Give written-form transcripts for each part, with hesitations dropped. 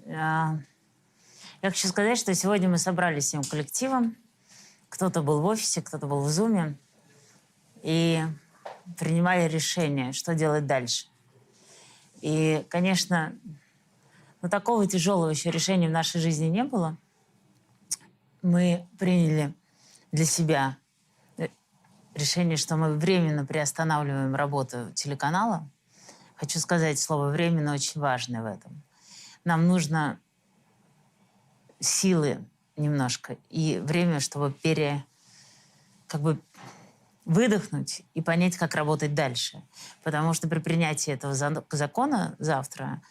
Я хочу сказать, что сегодня мы собрались всем коллективом. Кто-то был в офисе, кто-то был в Зуме. И принимали решение, что делать дальше. И, конечно, такого тяжелого еще решения в нашей жизни не было. Мы приняли для себя решение, что мы временно приостанавливаем работу телеканала. Хочу сказать, слово «временно» очень важное в этом. Нам нужно силы немножко и время, чтобы выдохнуть и понять, как работать дальше. Потому что при принятии этого закона завтра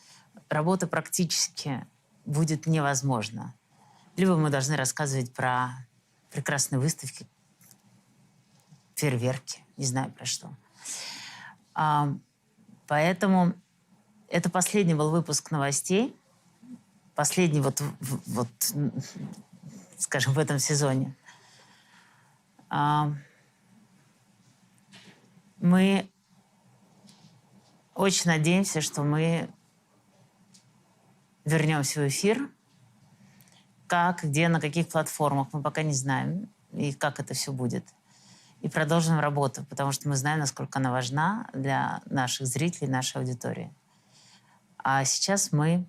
работа практически будет невозможна. Либо мы должны рассказывать про прекрасные выставки, фейерверки, не знаю про что. Поэтому это последний был выпуск новостей. Последний скажем, в этом сезоне. Мы очень надеемся, что мы вернемся в эфир. Как, где, на каких платформах, мы пока не знаем. И как это все будет. И продолжим работу, потому что мы знаем, насколько она важна для наших зрителей, нашей аудитории. А сейчас мы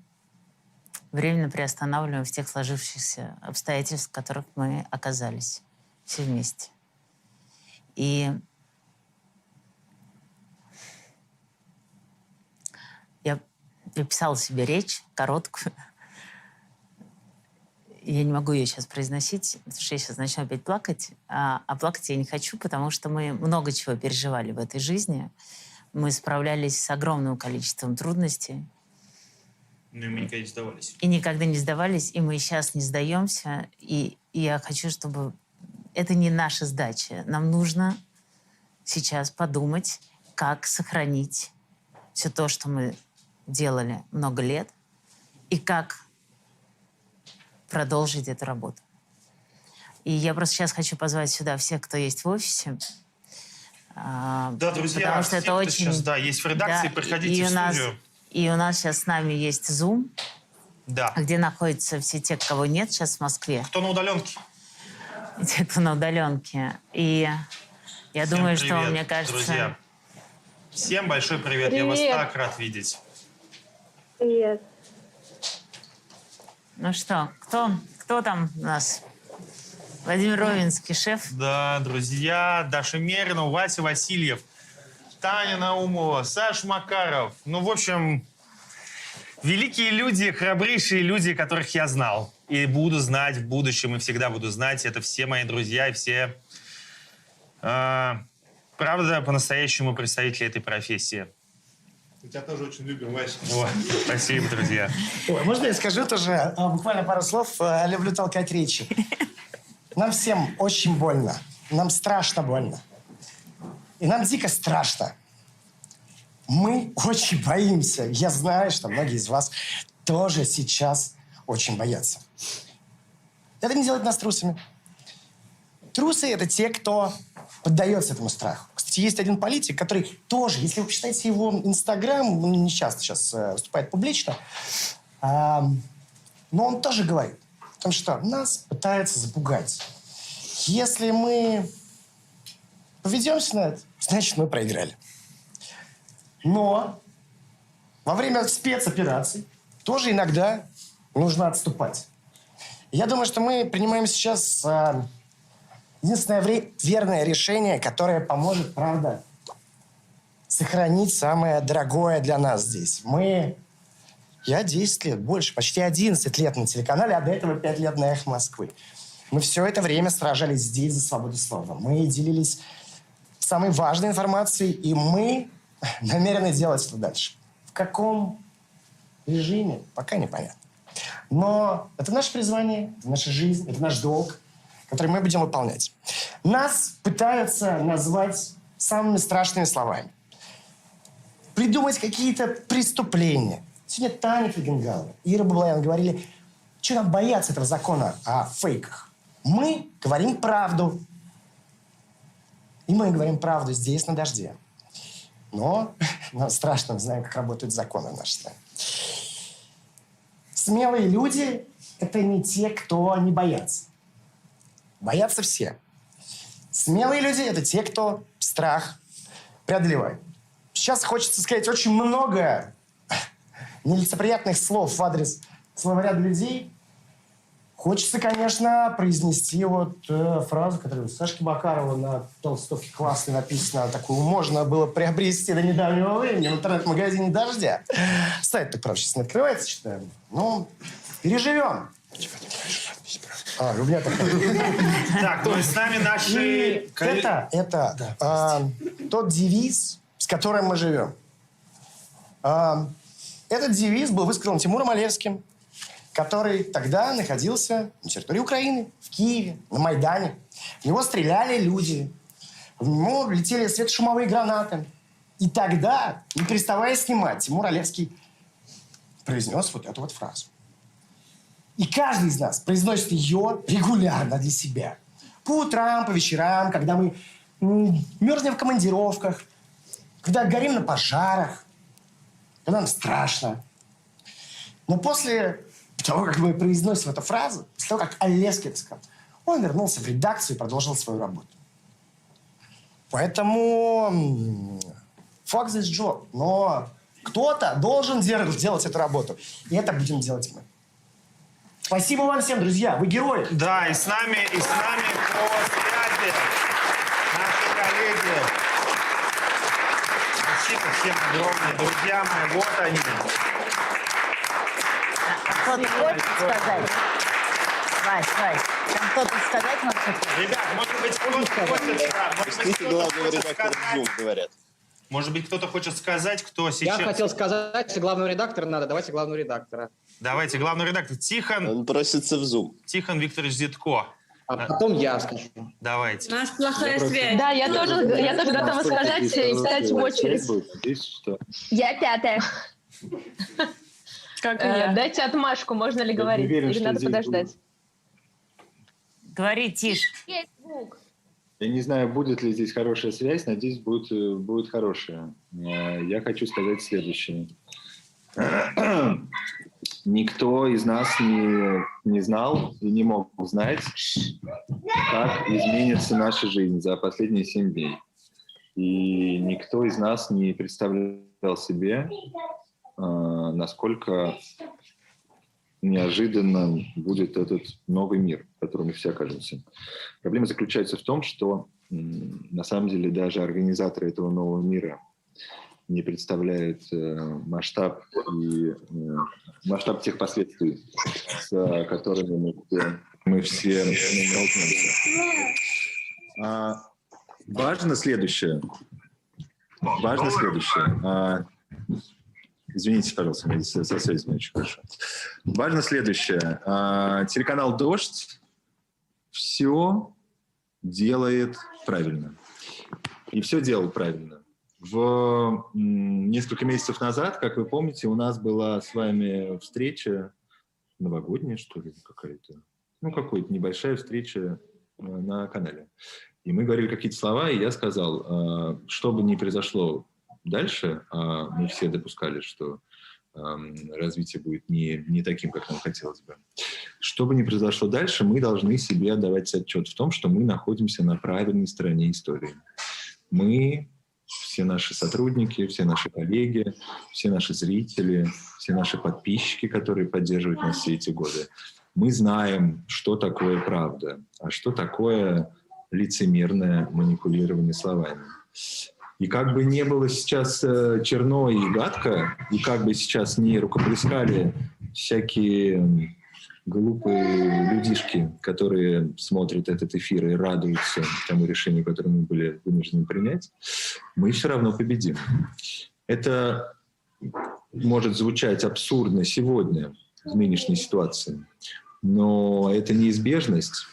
временно приостанавливаем в тех сложившихся обстоятельствах, в которых мы оказались все вместе. И я писала себе речь короткую. Я не могу ее сейчас произносить, потому что я сейчас начну опять плакать. А плакать я не хочу, потому что мы много чего переживали в этой жизни. Мы справлялись с огромным количеством трудностей. Ну и мы никогда не сдавались. И никогда не сдавались, и мы сейчас не сдаемся. И я хочу, чтобы... Это не наша сдача. Нам нужно сейчас подумать, как сохранить все то, что мы делали много лет, и как продолжить эту работу. И я просто сейчас хочу позвать сюда всех, кто есть в офисе. Да, друзья, потому что это очень... сейчас, да, есть в редакции, приходите в студию. И у нас сейчас с нами есть Zoom, да, где находятся все те, кого нет сейчас в Москве. Кто на удаленке? Те, кто на удаленке. И я думаю, привет, что, мне кажется... Друзья. Всем большой привет. Я вас так рад видеть. Привет. Ну что, кто там у нас? Владимир Ровенский, шеф. Да, друзья, Даша Мерина, Вася Васильев, Таня Наумова, Саша Макаров. Ну, в общем, великие люди, храбрейшие люди, которых я знал. И буду знать в будущем, и всегда буду знать. Это все мои друзья и все, правда, по-настоящему представители этой профессии. Мы тебя тоже очень любим, Вася. Спасибо, друзья. Ой, можно я скажу тоже буквально пару слов? Люблю толкать речи. Нам всем очень больно. Нам страшно больно. И нам дико страшно. Мы очень боимся. Я знаю, что многие из вас тоже сейчас очень боятся. Это не делает нас трусами. Трусы – это те, кто поддается этому страху. Кстати, есть один политик, который тоже, если вы почитаете его Инстаграм, он не часто сейчас выступает публично, но он тоже говорит о том, что нас пытаются запугать. Если мы поведемся на это, значит, мы проиграли. Но во время спецопераций тоже иногда нужно отступать. Я думаю, что мы принимаем сейчас единственное верное решение, которое поможет, правда, сохранить самое дорогое для нас здесь. Я 10 лет, больше, почти 11 лет на телеканале, а до этого 5 лет на «Эхо Москвы». Мы все это время сражались здесь за свободу слова. Мы делились самой важной информацией, и мы намерены делать это дальше. В каком режиме, пока непонятно. Но это наше призвание, это наша жизнь, это наш долг, который мы будем выполнять. Нас пытаются назвать самыми страшными словами. Придумать какие-то преступления. Сегодня Таня Фигенгалова, Ира Баблоян говорили, что нам бояться этого закона о фейках. Мы говорим правду. И мы говорим правду здесь, на «Дожде». Но нам страшно, мы знаем, как работают законы в нашей стране. смелые люди – это не те, кто не боятся. Боятся все. Смелые люди – это те, кто страх преодолевает. Сейчас хочется сказать очень много нелицеприятных слов в адрес словаря для людей. Хочется, конечно, произнести фразу, которая у Сашки Бакарова на толстовке классно написана. Такую можно было приобрести до недавнего времени в интернет-магазине «Дождя». Сайт-то, правда, сейчас не открывается, считаем. Ну, переживем. У меня такое. Так, ну и с нами наши... Это тот девиз, с которым мы живем. Этот девиз был высказан Тимуром Олевским, который тогда находился на территории Украины, в Киеве, на Майдане. В него стреляли люди, в него летели светошумовые гранаты. И тогда, не переставая снимать, Тимур Олевский произнес вот эту вот фразу. И каждый из нас произносит ее регулярно для себя. По утрам, по вечерам, когда мы мерзнем в командировках, когда горим на пожарах, когда нам страшно. Но после того, как мы произносим эту фразу, после того, как Олевский это сказал, он вернулся в редакцию и продолжил свою работу. Поэтому fuck this job. Но кто-то должен делать эту работу. И это будем делать мы. Спасибо вам всем, друзья. Вы герои. Да, и с нами по связи наши коллеги. Спасибо всем огромное, друзья мои. Вот они. Кто-то хочет сказать? Вась, там кто-то сказать может? Ребят, может быть, кто-то хочет... Пустите главного редактора в Zoom, говорят. Может быть, кто-то хочет сказать, кто сейчас... Я хотел сказать, что главного редактора надо. Давайте главного редактора. Давайте, главный редактор. Тихон. Он просится в Zoom. Тихон Викторович Зитко. А потом я скажу. Давайте. У нас плохая связь. Да, я тоже готова сказать и встать в очередь. Я 5-я. Как и я. Дайте отмашку, можно ли говорить? Или надо подождать? Говори, тише. Есть звук. Я не знаю, будет ли здесь хорошая связь, надеюсь, будет хорошая. Я хочу сказать следующее. Никто из нас не знал и не мог знать, как изменится наша жизнь за последние 7 дней. И никто из нас не представлял себе, насколько неожиданно будет этот новый мир, в котором мы все окажемся. Проблема заключается в том, что на самом деле даже организаторы этого нового мира не представляют масштаб тех последствий, с которыми мы все столкнемся. Важно следующее. Извините, пожалуйста, у меня здесь со связью не очень хорошо. Важно следующее. Телеканал «Дождь» все делает правильно. И все делал правильно. Несколько месяцев назад, как вы помните, у нас была с вами встреча новогодняя, что ли, какая-то. Какая-то небольшая встреча на канале. И мы говорили какие-то слова, и я сказал, что бы ни произошло дальше, мы все допускали, что развитие будет не таким, как нам хотелось бы. Что бы ни произошло дальше, мы должны себе отдавать отчет в том, что мы находимся на правильной стороне истории. Мы, все наши сотрудники, все наши коллеги, все наши зрители, все наши подписчики, которые поддерживают нас все эти годы, мы знаем, что такое правда, а что такое лицемерное манипулирование словами. И как бы не было сейчас черно и гадко, и как бы сейчас не рукоплескали всякие глупые людишки, которые смотрят этот эфир и радуются тому решению, которое мы были вынуждены принять, мы все равно победим. Это может звучать абсурдно сегодня, в нынешней ситуации, но это неизбежность,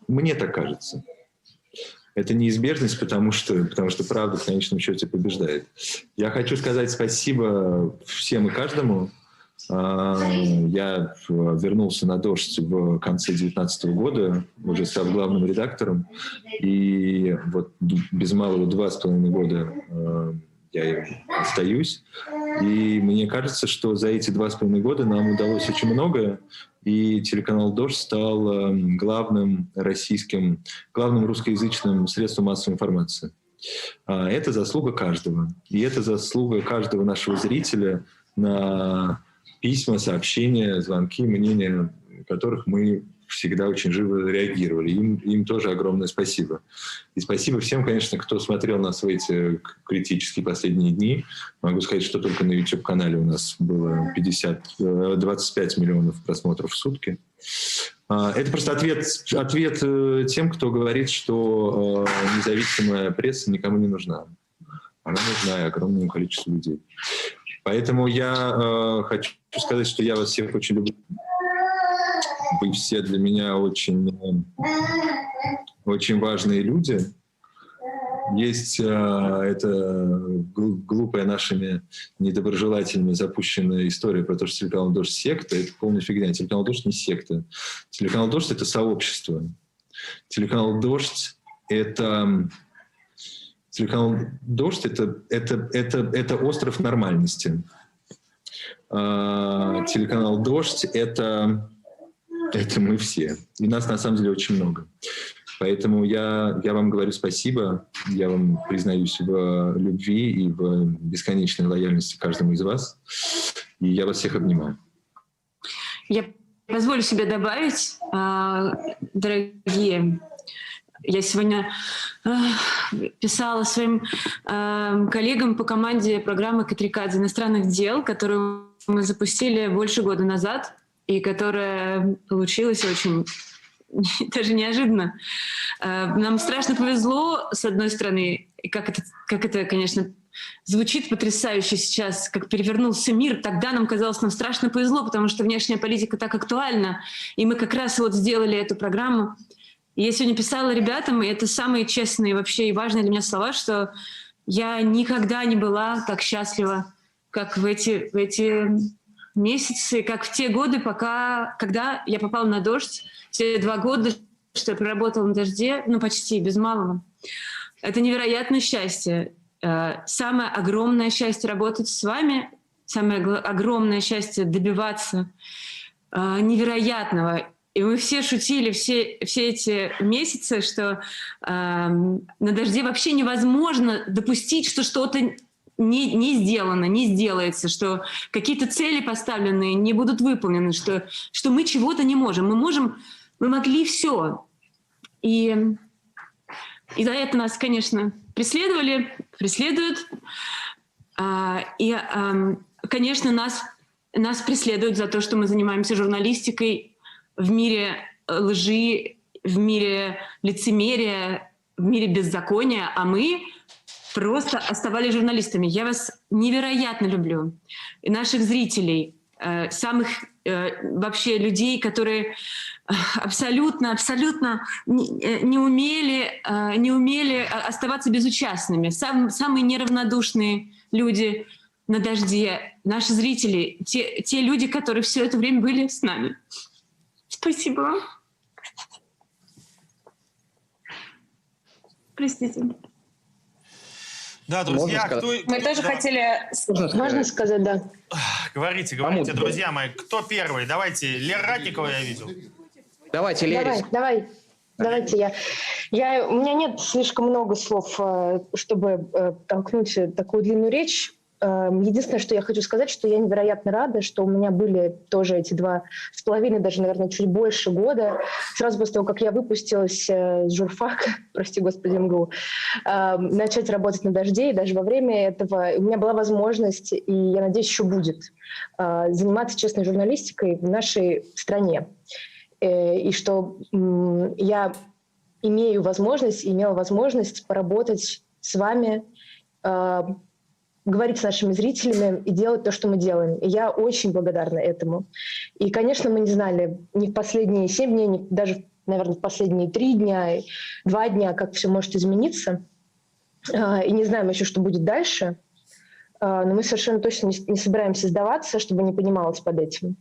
мне так кажется. Это неизбежность, потому что правда в конечном счете побеждает. Я хочу сказать спасибо всем и каждому. Я вернулся на «Дождь» в конце 2019 года, уже став главным редактором. И вот без малого 2,5 года я остаюсь. И мне кажется, что за эти 2,5 года нам удалось очень многое, и телеканал «Дождь» стал главным русскоязычным средством массовой информации. Это заслуга каждого. И это заслуга каждого нашего зрителя на письма, сообщения, звонки, мнения, которых мы всегда очень живо реагировали. Им тоже огромное спасибо. И спасибо всем, конечно, кто смотрел нас в эти критические последние дни. Могу сказать, что только на YouTube-канале у нас было 25 миллионов просмотров в сутки. Это просто ответ тем, кто говорит, что независимая пресса никому не нужна. Она нужна огромному количеству людей. Поэтому я хочу сказать, что я вас всех очень люблю. Вы все для меня очень, очень важные люди. Есть эта глупая нашими недоброжелателями запущенная история про то, что телеканал «Дождь» секта. Это полная фигня. Телеканал «Дождь» не секта. Телеканал «Дождь» — это сообщество. Телеканал «Дождь» — это остров нормальности. Телеканал «Дождь» — это мы все. И нас на самом деле очень много. Поэтому я вам говорю спасибо, я вам признаюсь в любви и в бесконечной лояльности каждому из вас. И я вас всех обнимаю. Я позволю себе добавить, дорогие, я сегодня писала своим коллегам по команде программы «Катрикадзе» иностранных дел, которую мы запустили больше года назад, и которая получилась очень даже неожиданно. Нам страшно повезло, с одной стороны, и как это, конечно, звучит потрясающе сейчас, как перевернулся мир. Тогда нам казалось, нам страшно повезло, потому что внешняя политика так актуальна, и мы как раз вот сделали эту программу. И я сегодня писала ребятам, и это самые честные вообще и важные для меня слова, что я никогда не была так счастлива, как в эти месяцы, как в те годы, когда я попала на «Дождь», те 2 года, что я проработала на «Дожде», почти, без малого. Это невероятное счастье. Самое огромное счастье работать с вами, самое огромное счастье добиваться невероятного. И мы все шутили все эти месяцы, что на «Дожде» вообще невозможно допустить, что что-то не сделано, не сделается, что какие-то цели поставленные не будут выполнены, что мы чего-то не можем. Мы могли все. И за это нас, конечно, преследуют. И, конечно, нас преследуют за то, что мы занимаемся журналистикой в мире лжи, в мире лицемерия, в мире беззакония, а мы просто оставались журналистами. Я вас невероятно люблю. И наших зрителей, самых вообще людей, которые абсолютно не умели оставаться безучастными. Самые неравнодушные люди на «Дожде», наши зрители, те люди, которые все это время были с нами. Спасибо вам. Простите. Да, друзья, Мы тоже хотели... Можно сказать, да? Говорите, друзья мои. Кто первый? Давайте. Лера Ратникова я видел. Давайте, Лерис. Давайте я. У меня нет слишком много слов, чтобы толкнуть такую длинную речь. Единственное, что я хочу сказать, что я невероятно рада, что у меня были тоже эти 2,5, даже, наверное, чуть больше года. Сразу после того, как я выпустилась с журфака, прости господи, МГУ, начать работать на «Дожде, и даже во время этого у меня была возможность, и я надеюсь, еще будет, заниматься честной журналистикой в нашей стране. И что я имела возможность поработать с вами, говорить с нашими зрителями и делать то, что мы делаем. И я очень благодарна этому. И, конечно, мы не знали ни в последние 7 дней, ни даже, наверное, в последние 3 дня, 2 дня, как все может измениться. И не знаем еще, что будет дальше. Но мы совершенно точно не собираемся сдаваться, чтобы не понималось под этим.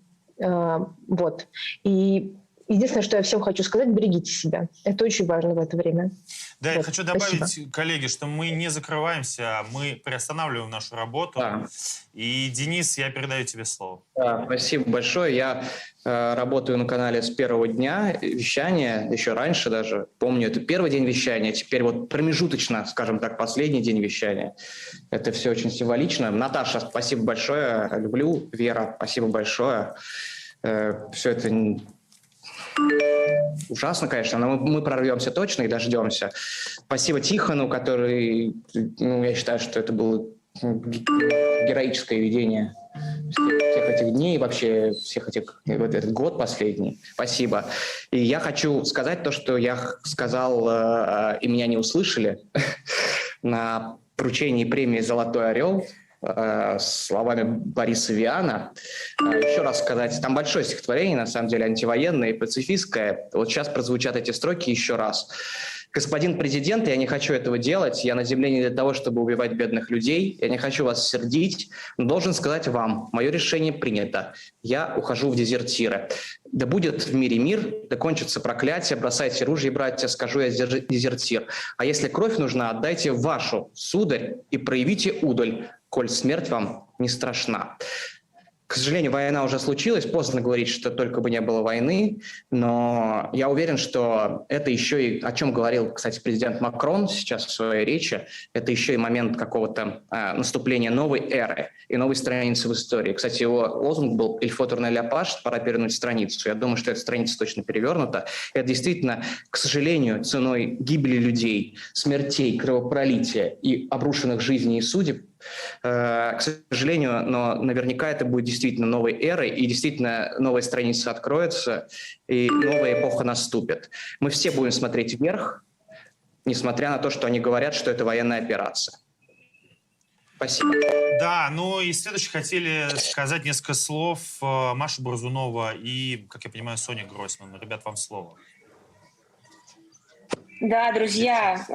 Вот. И единственное, что я всем хочу сказать, берегите себя. Это очень важно в это время. Да, я Вот, хочу добавить, спасибо. коллеги, что мы не закрываемся, мы приостанавливаем нашу работу. Да. И, Денис, я передаю тебе слово. Да, спасибо большое. Я работаю на канале с первого дня вещания, еще раньше даже. Помню, это первый день вещания, теперь вот промежуточно, скажем так, последний день вещания. Это все очень символично. Наташа, спасибо большое. Люблю. Вера, спасибо большое. Все это ужасно, конечно, но мы прорвемся точно и дождемся. Спасибо Тихону, который, я считаю, что это было героическое ведение всех этих дней, вообще всех этих, вот этот год последний. Спасибо. И я хочу сказать то, что я сказал, и меня не услышали, на вручении премии «Золотой орел», словами Бориса Виана. Еще раз сказать, там большое стихотворение, на самом деле, антивоенное и пацифистское. Вот сейчас прозвучат эти строки еще раз. Господин президент, я не хочу этого делать. Я на земле не для того, чтобы убивать бедных людей. Я не хочу вас сердить, но должен сказать вам, мое решение принято. Я ухожу в дезертиры. Да будет в мире мир, да кончится проклятие. Бросайте ружья, братья, скажу я дезертир. А если кровь нужна, отдайте вашу, сударь, и проявите удаль, коль смерть вам не страшна. К сожалению, война уже случилась, поздно говорить, что только бы не было войны, но я уверен, что это еще и, о чем говорил, кстати, президент Макрон сейчас в своей речи, это еще и момент какого-то наступления новой эры и новой страницы в истории. Кстати, его лозунг был «Il faut tourner la page», пора перевернуть страницу. Я думаю, что эта страница точно перевернута. Это действительно, к сожалению, ценой гибели людей, смертей, кровопролития и обрушенных жизней и судеб, к сожалению, но наверняка это будет действительно новой эрой, и действительно новая страница откроется, и новая эпоха наступит. Мы все будем смотреть вверх, несмотря на то, что они говорят, что это военная операция. Спасибо. Да, ну и следующие хотели сказать несколько слов Маша Борзунова и, как я понимаю, Соня Гройсман. Ребят, вам слово. Да, друзья,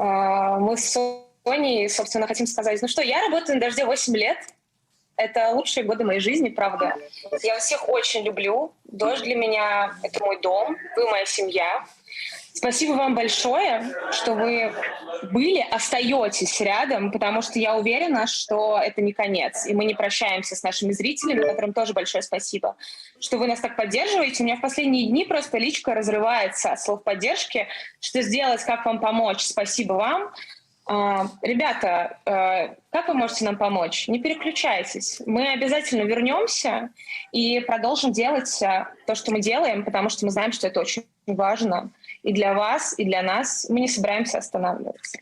мы с Соней, собственно, хотим сказать, ну что, я работаю на «Дожде» 8 лет. Это лучшие годы моей жизни, правда. Я вас всех очень люблю. «Дождь» для меня — это мой дом, вы моя семья. Спасибо вам большое, что вы были, остаетесь рядом, потому что я уверена, что это не конец. И мы не прощаемся с нашими зрителями, которым тоже большое спасибо, что вы нас так поддерживаете. У меня в последние дни просто личка разрывается от слов поддержки. Что сделать, как вам помочь? Спасибо вам. Ребята, как вы можете нам помочь? Не переключайтесь. Мы обязательно вернемся и продолжим делать то, что мы делаем, потому что мы знаем, что это очень важно и для вас, и для нас. Мы не собираемся останавливаться.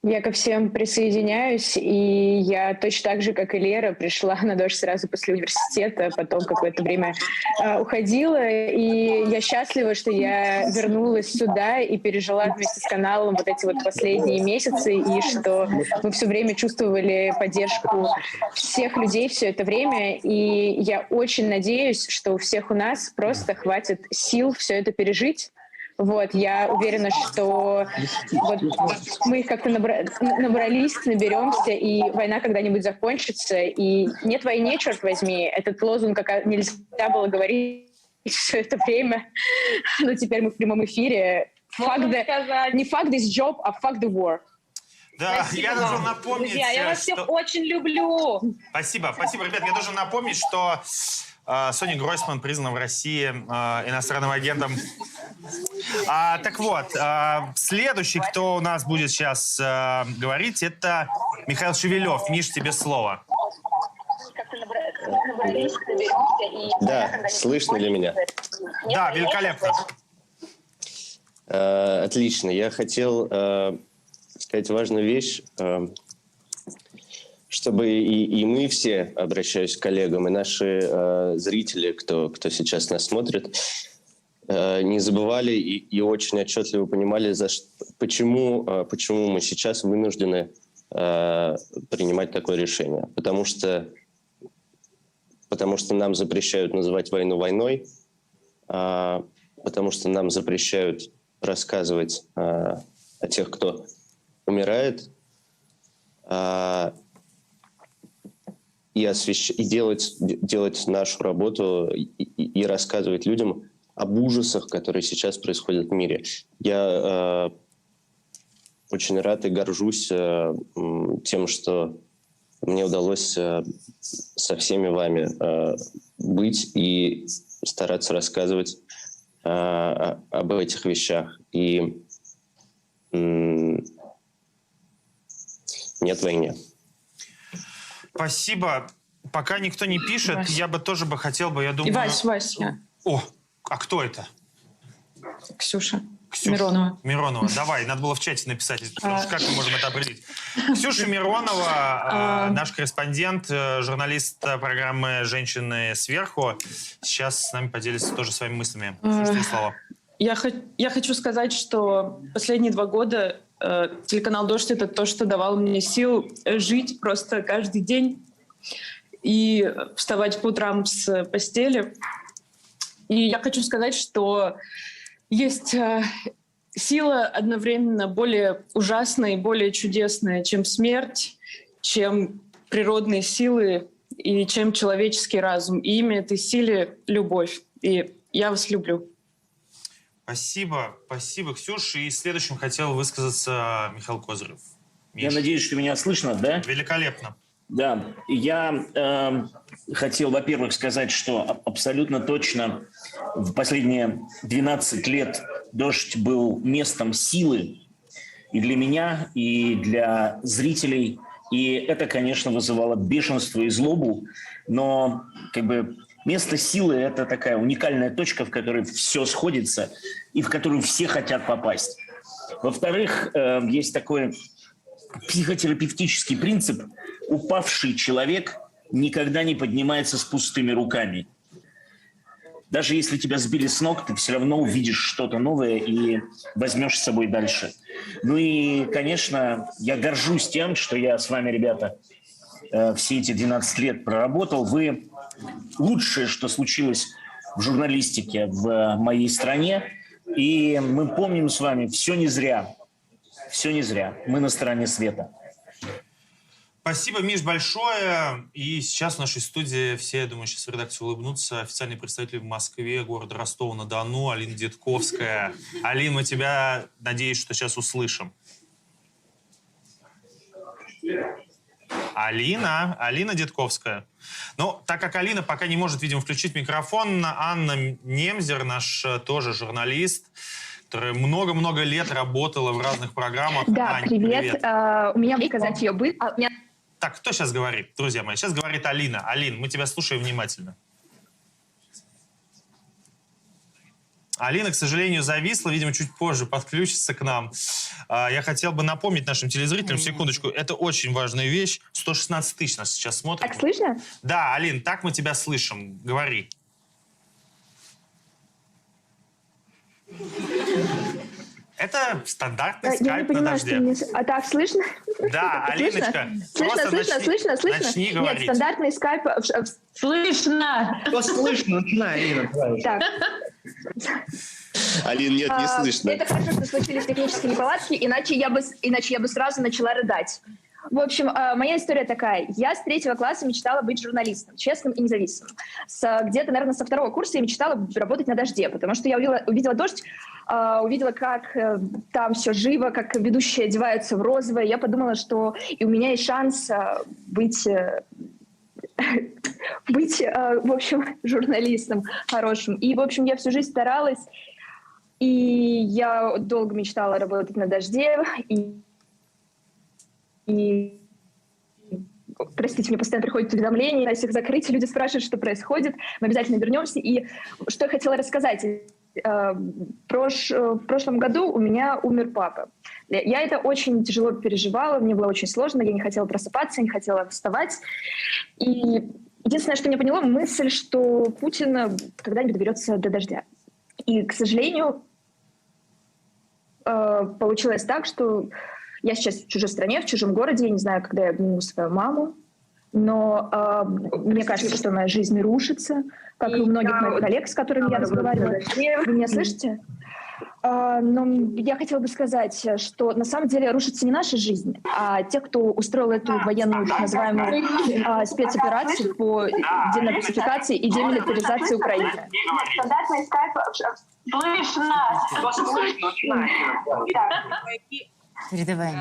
Я ко всем присоединяюсь, и я точно так же, как и Лера, пришла на «Дождь» сразу после университета, потом какое-то время уходила, и я счастлива, что я вернулась сюда и пережила вместе с каналом вот эти вот последние месяцы, и что мы все время чувствовали поддержку всех людей все это время, и я очень надеюсь, что у всех у нас просто хватит сил все это пережить. Вот, я уверена, что вот мы их как-то набрались, наберемся, и война когда-нибудь закончится. И нет войне, черт возьми. Этот лозунг нельзя было говорить все это время. Но теперь мы в прямом эфире. Не fuck this job, а fuck the war. Да, Спасибо я вам. должен напомнить... Друзья, я вас всех очень люблю. Спасибо, ребят. Я должен напомнить, что Соня Гройсман признана в России иностранным агентом. Так вот, следующий, кто у нас будет сейчас говорить, это Михаил Шевелев. Миш, тебе слово. Да, слышно ли меня? Да, великолепно. Отлично. Я хотел сказать важную вещь, чтобы и мы все, обращаюсь к коллегам, и наши зрители, кто сейчас нас смотрит, не забывали и очень отчетливо понимали, почему мы сейчас вынуждены принимать такое решение. Потому что нам запрещают называть войну войной, потому что нам запрещают рассказывать о тех, кто умирает, и делать нашу работу и рассказывать людям об ужасах, которые сейчас происходят в мире. Я очень рад и горжусь тем, что мне удалось со всеми вами быть и стараться рассказывать об этих вещах. И нет войны. Спасибо. Пока никто не пишет, Вась. я бы тоже хотел бы, я думаю... И Вась, О, а кто это? Ксюша. Ксюша Миронова. Давай, надо было в чате написать, потому что как мы можем это определить? Ксюша Миронова, наш корреспондент, журналист программы «Женщины сверху». Сейчас с нами поделится тоже своими мыслями. Слушайте слова. Я хочу сказать, что последние 2 года телеканал «Дождь» — это то, что давало мне сил жить просто каждый день и вставать по утрам с постели. И я хочу сказать, что есть сила одновременно более ужасная и более чудесная, чем смерть, чем природные силы и чем человеческий разум. И имя этой силе — любовь. И я вас люблю. Спасибо, Ксюша. И следующим хотел высказаться Михаил Козырев. Я надеюсь, что меня слышно, да? Великолепно. Да, я хотел, во-первых, сказать, что абсолютно точно в последние 12 лет «Дождь» был местом силы и для меня, и для зрителей. И это, конечно, вызывало бешенство и злобу, но как бы место силы – это такая уникальная точка, в которой все сходится и в которую все хотят попасть. Во-вторых, есть такой психотерапевтический принцип: упавший человек никогда не поднимается с пустыми руками. Даже если тебя сбили с ног, ты все равно увидишь что-то новое и возьмешь с собой дальше. Ну и, конечно, я горжусь тем, что я с вами, ребята, все эти 12 лет проработал. Вы лучшее, что случилось в журналистике в моей стране. И мы помним с вами, все не зря. Все не зря. Мы на стороне света. Спасибо, Миш, большое. И сейчас в нашей студии все, я думаю, сейчас в редакции улыбнутся. Официальный представитель в Москве, города Ростова-на-Дону, Алина Детковская. Алина, мы тебя, надеюсь, что сейчас услышим. Алина Детковская. Ну, так как Алина пока не может, видимо, включить микрофон, Анна Немзер, наш тоже журналист, которая много-много лет работала в разных программах. Да, Ань, привет. У меня показать ее будет. Так, кто сейчас говорит, друзья мои? Сейчас говорит Алина. Алин, мы тебя слушаем внимательно. Алина, к сожалению, зависла, видимо, чуть позже подключится к нам. Я хотел бы напомнить нашим телезрителям, секундочку, это очень важная вещь. 116 тысяч нас сейчас смотрят. Так слышно? Да, Алин, так мы тебя слышим. Говори. Это стандартный скайп на дожде. А так слышно? Да, Алиночка, Слышно? начни говорить. Нет, стандартный скайп... Слышно! Слышно, начинай, Алина. Так. Алин, нет, не слышно. Это хорошо, что случились технические неполадки, иначе я бы сразу начала рыдать. В общем, моя история такая. Я с 3 класса мечтала быть журналистом, честным и независимым. Где-то, наверное, со 2 курса я мечтала работать на «Дожде», потому что я увидела «Дождь», увидела, как там все живо, как ведущие одеваются в розовое. Я подумала, что и у меня есть шанс быть, в общем, журналистом хорошим. И, в общем, я всю жизнь старалась, и я долго мечтала работать на «Дожде», и, простите, мне постоянно приходят уведомления, если их закрыть, люди спрашивают, что происходит. Мы обязательно вернемся. И что я хотела рассказать. В прошлом году у меня умер папа. Я это очень тяжело переживала, мне было очень сложно, я не хотела просыпаться, не хотела вставать. И единственное, что я поняла, мысль, что Путин когда-нибудь доберется до «Дождя». И, к сожалению, получилось так, что я сейчас в чужой стране, в чужом городе, я не знаю, когда я обниму свою маму, но мне кажется, что моя жизнь рушится, как и у многих моих коллег, с которыми я разговариваю. Вы меня слышите? Но я хотела бы сказать, что на самом деле рушится не наша жизнь, а те, кто устроил эту военную, так называемую, спецоперацию по денацификации и демилитаризации Украины. Передавай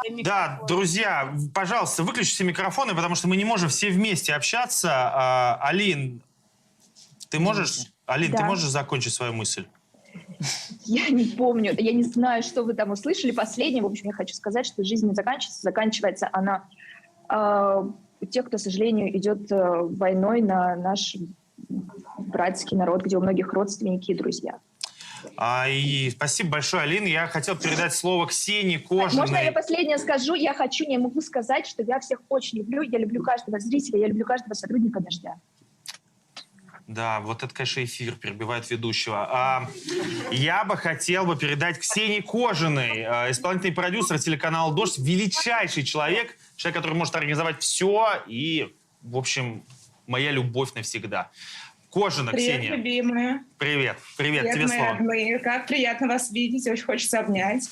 мне. Да, друзья, пожалуйста, выключите микрофоны, потому что мы не можем все вместе общаться. Алин, ты можешь закончить свою мысль? Я не помню, я не знаю, что вы там услышали. Последнее, в общем, я хочу сказать, что жизнь не заканчивается. Заканчивается она у тех, кто, к сожалению, идет войной на наш братский народ, где у многих родственники и друзья. И спасибо большое, Алина. Я хотел передать слово Ксении Кожаной. Можно я последнее скажу? Не могу сказать, что я всех очень люблю. Я люблю каждого зрителя, я люблю каждого сотрудника «Дождя». Да, вот это, конечно, эфир перебивает ведущего. Я бы хотел передать Ксении Кожаной, исполнительный продюсер телеканала «Дождь», величайший человек, который может организовать все и, в общем, моя любовь навсегда. Кожаная, привет, Ксения. Любимая. Привет, тебе мои слово. родные. Как приятно вас видеть, очень хочется обнять.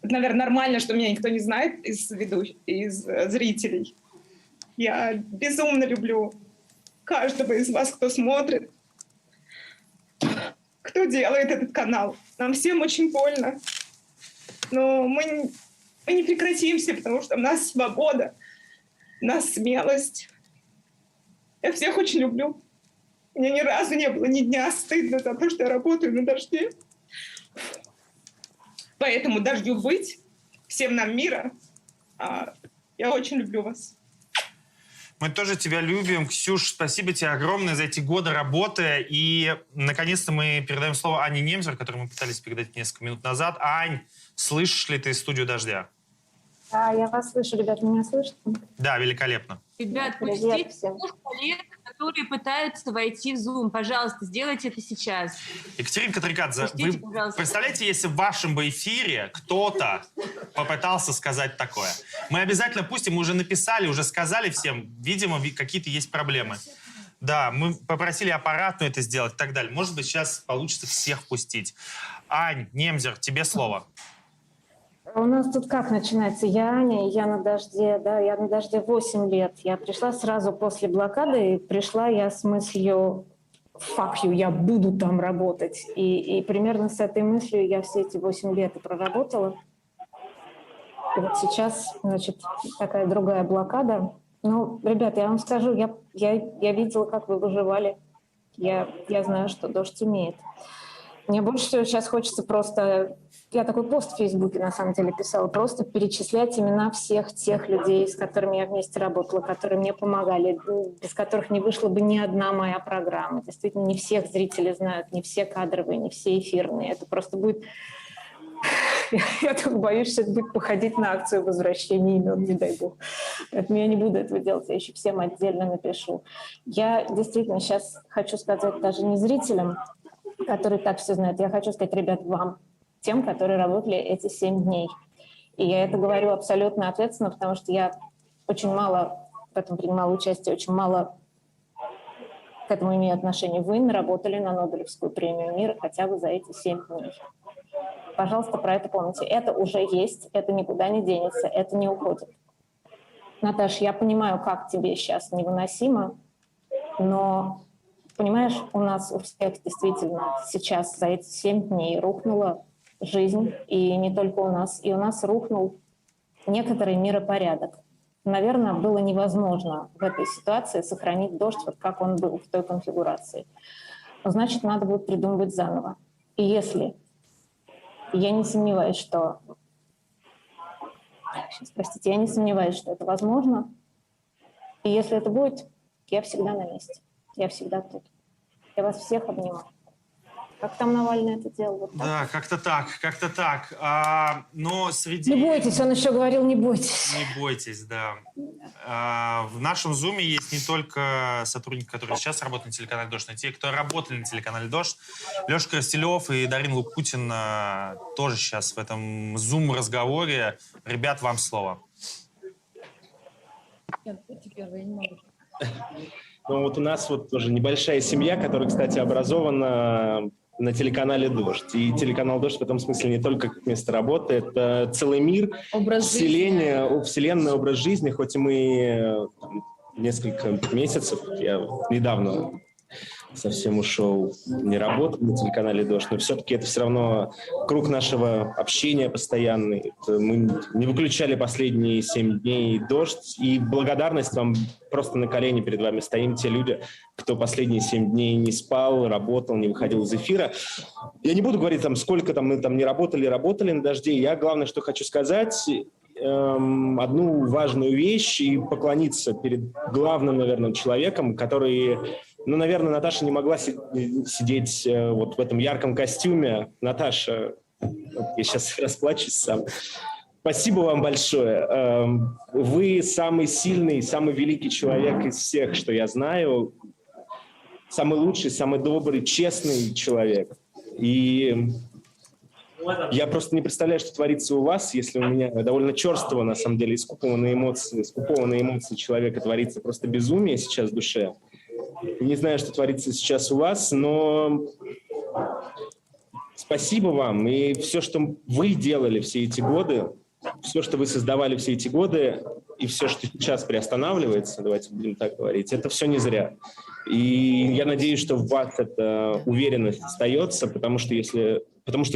Наверное, нормально, что меня никто не знает из зрителей. Я безумно люблю каждого из вас, кто смотрит, кто делает этот канал. Нам всем очень больно, но мы не прекратимся, потому что у нас свобода, у нас смелость. Я всех очень люблю. Мне ни разу не было ни дня стыдно за то, что я работаю на «Дожде». Поэтому «Дождю» быть, всем нам мира. Я очень люблю вас. Мы тоже тебя любим. Ксюш, спасибо тебе огромное за эти годы работы. И, наконец-то, мы передаем слово Ане Немзер, которую мы пытались передать несколько минут назад. Ань, слышишь ли ты студию «Дождя»? Да, я вас слышу, ребят, меня слышно? Да, великолепно. Ребят, пустите коллег, которые пытаются войти в Zoom. Пожалуйста, сделайте это сейчас. Екатерина Катрикадзе, Пустите, вы пожалуйста. представляете, если в вашем бы эфире кто-то попытался сказать такое? Мы обязательно пустим, мы уже написали, уже сказали всем, видимо, какие-то есть проблемы. Да, мы попросили аппаратную это сделать и так далее. Может быть, сейчас получится всех пустить. Ань, Немзер, тебе слово. У нас тут как начинается? Я Аня, я на «Дожде», да, я на «Дожде» 8 лет. Я пришла сразу после блокады, и пришла я с мыслью «fuck you», я буду там работать. И примерно с этой мыслью я все эти 8 лет и проработала. И вот сейчас, значит, такая другая блокада. Ну, ребят, я вам скажу, я видела, как вы выживали. Я знаю, что «Дождь» умеет. Мне больше всего сейчас хочется просто... Я такой пост в Фейсбуке, на самом деле, писала. Просто перечислять имена всех тех людей, с которыми я вместе работала, которые мне помогали, без которых не вышла бы ни одна моя программа. Действительно, не всех зрители знают, не все кадровые, не все эфирные. Это просто будет... Я так боюсь, что это будет походить на акцию возвращения имен, не дай бог. Поэтому я не буду этого делать, я еще всем отдельно напишу. Я действительно сейчас хочу сказать даже не зрителям, которые так все знают, я хочу сказать, ребят, вам, тем, которые работали эти 7 дней. И я это говорю абсолютно ответственно, потому что я очень мало в этом принимала участие, очень мало к этому имею отношение. Вы наработали на Нобелевскую премию мира хотя бы за эти 7 дней. Пожалуйста, про это помните. Это уже есть, это никуда не денется, это не уходит. Наташ, я понимаю, как тебе сейчас невыносимо, но, понимаешь, у нас у всех действительно сейчас за эти 7 дней рухнула жизнь, и не только у нас. И у нас рухнул некоторый миропорядок. Наверное, было невозможно в этой ситуации сохранить «Дождь», вот как он был в той конфигурации. Но значит, надо будет придумывать заново. И если... Я не сомневаюсь, что... Простите, я не сомневаюсь, что это возможно. И если это будет, я всегда на месте. Я всегда тут. Я вас всех обнимаю. Как там Навальный это делал? Вот так? Да, как-то так. Но среди... Не бойтесь, он еще говорил, не бойтесь. Не бойтесь, да. В нашем зуме есть не только сотрудники, которые сейчас работают на телеканале «Дождь», но и те, кто работали на телеканале «Дождь». Леша Крастелев и Дарина Лукутин тоже сейчас в этом зум-разговоре. Ребят, вам слово. Ну, вот у нас вот тоже небольшая семья, которая, кстати, образована на телеканале «Дождь». И телеканал «Дождь» в этом смысле не только как место работы, это целый мир, вселенная, образ жизни, хоть и мы несколько месяцев, я недавно совсем ушел, не работал на телеканале «Дождь», но все-таки это все равно круг нашего общения постоянный. Это мы не выключали последние 7 дней «Дождь», и благодарность вам, просто на колени перед вами стоим, те люди, кто последние 7 дней не спал, работал, не выходил из эфира. Я не буду говорить, сколько мы не работали на «Дожде». Я главное, что хочу сказать, одну важную вещь и поклониться перед главным, наверное, человеком, который... наверное, Наташа не могла сидеть вот в этом ярком костюме. Наташа, я сейчас расплачусь сам. Спасибо вам большое. Вы самый сильный, самый великий человек из всех, что я знаю. Самый лучший, самый добрый, честный человек. И я просто не представляю, что творится у вас, если у меня довольно черствого, на самом деле, скупого на эмоции человека творится просто безумие сейчас в душе. Не знаю, что творится сейчас у вас, но спасибо вам. И все, что вы делали все эти годы, все, что вы создавали все эти годы, и все, что сейчас приостанавливается, давайте будем так говорить, это все не зря. И я надеюсь, что в вас эта уверенность остается, потому что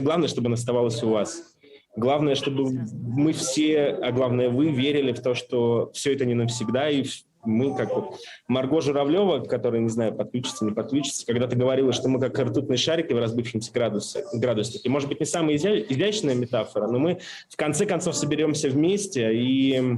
главное, чтобы она оставалась у вас. Главное, чтобы мы все, а главное вы, верили в то, что все это не навсегда, и мы, как вот Марго Журавлева, которая, не знаю, подключится, не подключится, когда-то говорила, что мы как ртутные шарики в разбившемся градуснике. Может быть, не самая изящная метафора, но мы в конце концов соберемся вместе и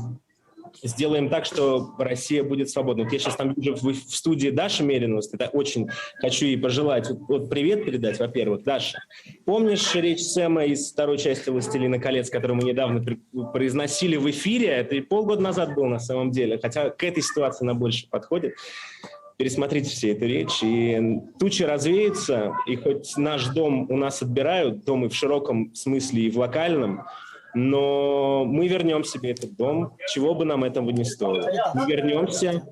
сделаем так, что Россия будет свободна. Вот я сейчас там вижу в студии Дашу Мерину, это очень хочу ей пожелать. Вот привет передать, во-первых. Даша, помнишь речь Сэма из второй части «Властелина колец», которую мы недавно произносили в эфире? Это и полгода назад было на самом деле, хотя к этой ситуации она больше подходит. Пересмотрите все эту речь, и тучи развеются, и хоть наш дом у нас отбирают, дом и в широком смысле, и в локальном, но мы вернем себе этот дом, чего бы нам этого не стоило. Мы вернемся,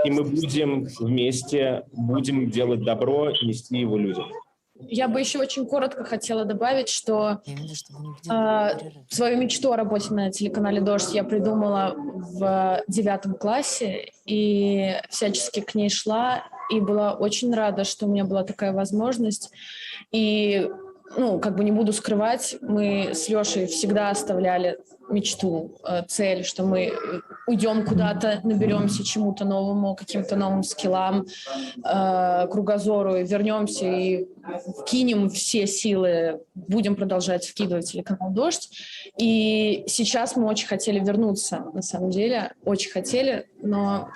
и мы будем вместе, будем делать добро, нести его людям. Я бы еще очень коротко хотела добавить, что свою мечту о работе на телеканале «Дождь» я придумала в 9 классе и всячески к ней шла, и была очень рада, что у меня была такая возможность. И не буду скрывать, мы с Лешей всегда оставляли мечту, цель, что мы уйдем куда-то, наберемся чему-то новому, каким-то новым скиллам, кругозору, и вернемся и вкинем все силы, будем продолжать вкидывать телеканал «Дождь». И сейчас мы очень хотели вернуться, на самом деле, очень хотели, но,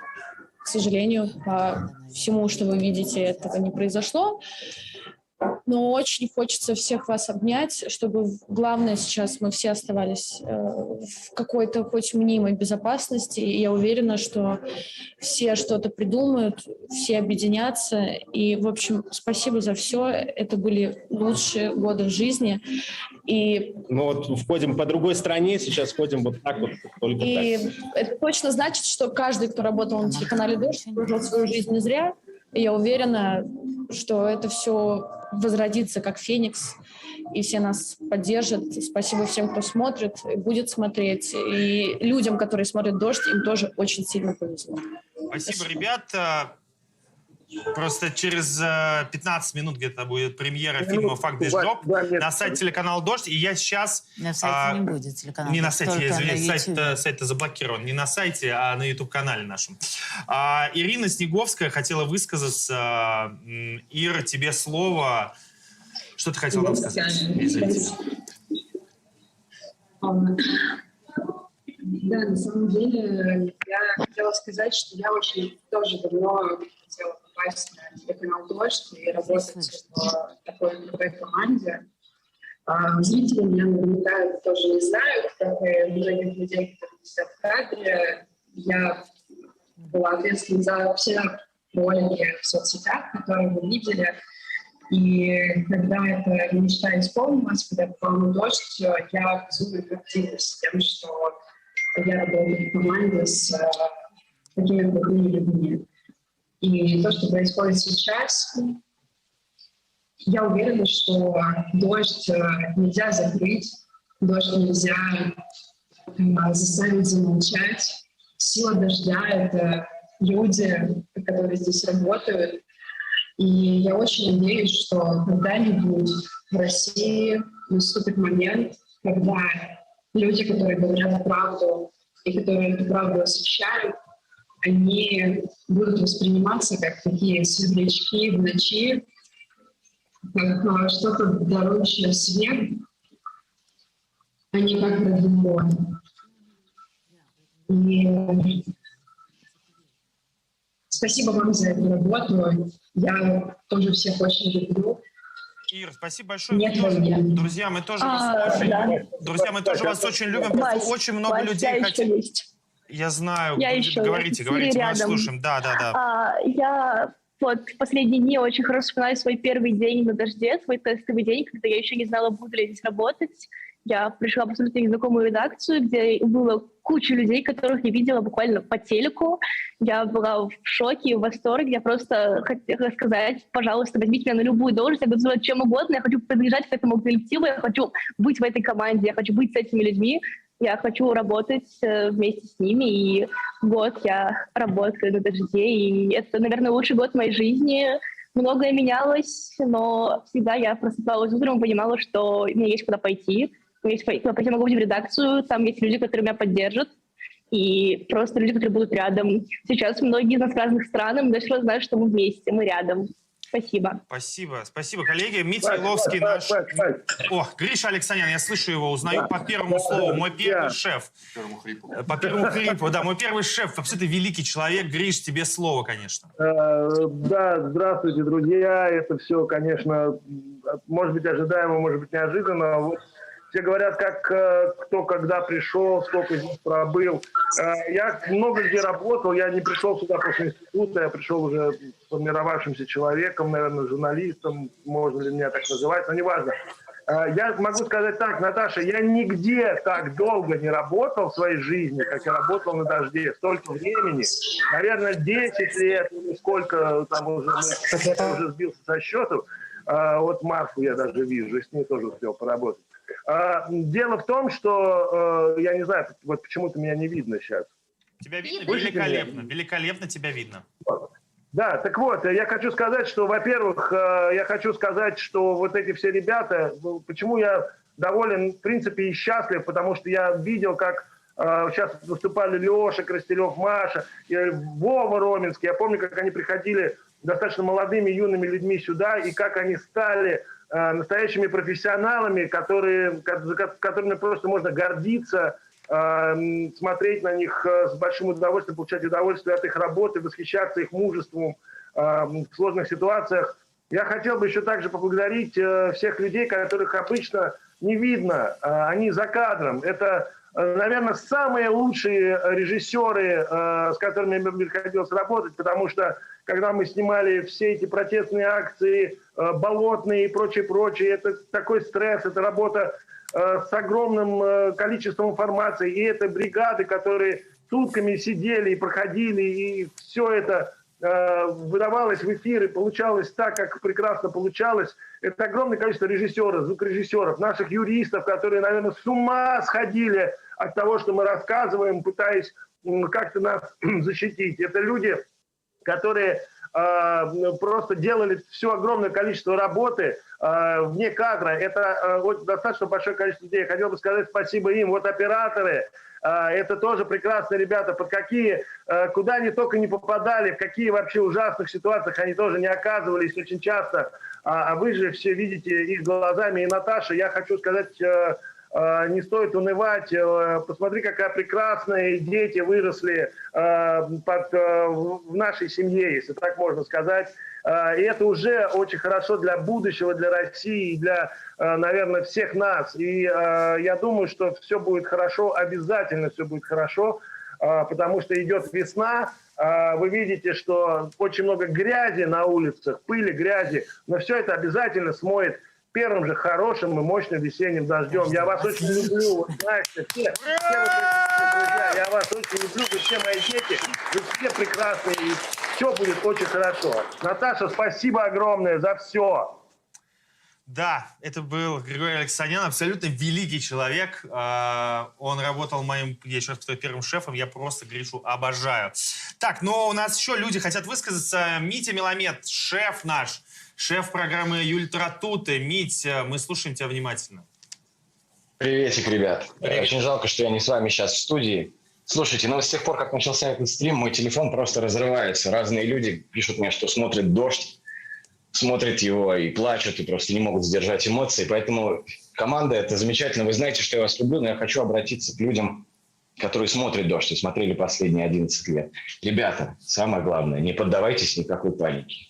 к сожалению, по всему, что вы видите, этого не произошло. Но очень хочется всех вас обнять, чтобы, главное, сейчас мы все оставались в какой-то хоть мнимой безопасности. И я уверена, что все что-то придумают, все объединятся. И, в общем, спасибо за все. Это были лучшие годы в жизни. И мы вот входим по другой стране, сейчас ходим вот так вот. Только и так. Это точно значит, что каждый, кто работал на телеканале «Дождь», прожил свою жизнь не зря. И я уверена, что это все возродится как феникс, и все нас поддержат. Спасибо всем, кто смотрит и будет смотреть. И людям, которые смотрят «Дождь», им тоже очень сильно повезло. Спасибо, ребята. Просто через 15 минут где-то будет премьера фильма «Факт Дождь» на сайте телеканала «Дождь». И я сейчас... На сайте не будет телеканала. Не на сайте, извиняюсь, сайт заблокирован. Не на сайте, а на YouTube-канале нашем. Ирина Снеговская хотела высказаться. Ира, тебе слово. Что ты хотела нам сказать? Да, на самом деле я хотела сказать, что я очень тоже давно хотела попасть на телеканал «Дождь» и работать в такой крутой команде. Зрители меня наверняка тоже не знают, как и многих людей, которые сидят в кадре. Я была ответственна за все ролики в соцсетях, которые вы видели. И когда эта мечта исполнилась, когда я попала на «Дождь», я безумно гордилась тем, что я работаю в команде с такими крутыми людьми. И то, что происходит сейчас, я уверена, что дождь нельзя закрыть, дождь нельзя заставить замолчать. Сила дождя — это люди, которые здесь работают. И я очень надеюсь, что когда-нибудь в России наступит момент, когда люди, которые говорят правду и которые эту правду освещают, они будут восприниматься как такие светлячки в ночи, как что-то дарующее свет, а не как Радион. И спасибо вам за эту работу. Я тоже всех очень люблю. Ир, спасибо большое. Друзья, мы тоже вас очень, друзья, мы тоже вас очень любим. Просто очень много людей хотят. Я знаю. Говорите, мы вас слушаем. Да. Я вот в последние дни очень хорошо вспоминаю свой первый день на дожде, свой тестовый день, когда я еще не знала, буду ли я здесь работать. Я пришла в абсолютно незнакомую редакцию, где было куча людей, которых я видела буквально по телеку. Я была в шоке, в восторге. Я просто хотела сказать: пожалуйста, возьмите меня на любую должность, я буду делать чем угодно. Я хочу принадлежать к этому коллективу, я хочу быть в этой команде, я хочу быть с этими людьми. Я хочу работать вместе с ними, и год я работаю на дожде, и это, наверное, лучший год моей жизни. Многое менялось, но всегда я просыпалась утром и понимала, что мне есть куда пойти. Я могу быть в редакцию, там есть люди, которые меня поддержат, и просто люди, которые будут рядом. Сейчас многие из нас в разных странах, но я знаю, что мы вместе, мы рядом. Спасибо. Спасибо, коллеги. Митя Иловский наш... О, Гриша Алексанян, я слышу его, узнаю по первому слову. Мой первый шеф. По первому хрипу, да. Мой первый шеф. Вообще ты великий человек. Гриш, тебе слово, конечно. Да, здравствуйте, друзья. Это все, конечно, может быть ожидаемо, может быть неожиданно. Вот все говорят, как кто когда пришел, сколько здесь пробыл. Я много где работал, я не пришел сюда после института, я пришел уже сформировавшимся человеком, наверное, журналистом, можно ли меня так называть, но неважно. Я могу сказать так, Наташа, я нигде так долго не работал в своей жизни, как я работал на дожде. Столько времени, наверное, 10 лет, или сколько там уже, я уже сбился со счету. Вот Марфу я даже вижу, с ней тоже успел поработать. Дело в том, что, я не знаю, вот почему-то меня не видно сейчас. Тебя видно? Великолепно. Великолепно тебя видно. Да, так вот, я хочу сказать, что, во-первых, вот эти все ребята, почему я доволен, в принципе, и счастлив, потому что я видел, как сейчас выступали Леша Крастелев, Маша, Вова Роменский. Я помню, как они приходили достаточно молодыми, юными людьми сюда, и как они стали настоящими профессионалами, которыми просто можно гордиться, смотреть на них с большим удовольствием, получать удовольствие от их работы, восхищаться их мужеством в сложных ситуациях. Я хотел бы еще также поблагодарить всех людей, которых обычно не видно, они за кадром. Это, наверное, самые лучшие режиссеры, с которыми мне приходилось работать, потому что когда мы снимали все эти протестные акции, болотные и прочее, это такой стресс, это работа с огромным количеством информации, и это бригады, которые сутками сидели и проходили, и все это выдавалось в эфир, и получалось так, как прекрасно получалось. Это огромное количество режиссеров, звукорежиссеров, наших юристов, которые, наверное, с ума сходили от того, что мы рассказываем, пытаясь как-то нас защитить. Это люди, которые просто делали все огромное количество работы вне кадра. Это достаточно большое количество людей. Я хотел бы сказать спасибо им. Вот операторы, это тоже прекрасные ребята, куда они только не попадали, в какие вообще ужасных ситуациях они тоже не оказывались очень часто. А вы же все видите их глазами. И Наташа, я хочу сказать, не стоит унывать. Посмотри, какая прекрасные дети выросли в нашей семье, если так можно сказать. И это уже очень хорошо для будущего, для России, для, наверное, всех нас. И я думаю, что все будет хорошо, обязательно все будет хорошо, потому что идет весна. Вы видите, что очень много грязи на улицах, пыли, грязи, но все это обязательно смоет первым же хорошим и мощным весенним дождем. Я вас очень люблю, вы знаете, все друзья, я вас очень люблю, вы все мои дети, вы все прекрасные, и все будет очень хорошо. Наташа, спасибо огромное за все. Да, это был Григорий Алексанян, абсолютно великий человек. Он работал моим, я еще раз повторю, первым шефом. Я просто Гришу обожаю. Так, но у нас еще люди хотят высказаться. Митя Меламед, шеф наш, шеф программы Юльтра Туты. Мить, мы слушаем тебя внимательно. Приветик, ребят. Очень жалко, что я не с вами сейчас в студии. Слушайте, ну с тех пор, как начался этот стрим, мой телефон просто разрывается. Разные люди пишут мне, что смотрят «Дождь», смотрят его и плачут, и просто не могут сдержать эмоции. Поэтому команда, это замечательно. Вы знаете, что я вас люблю, но я хочу обратиться к людям, которые смотрят «Дождь» и смотрели последние 11 лет. Ребята, самое главное, не поддавайтесь никакой панике.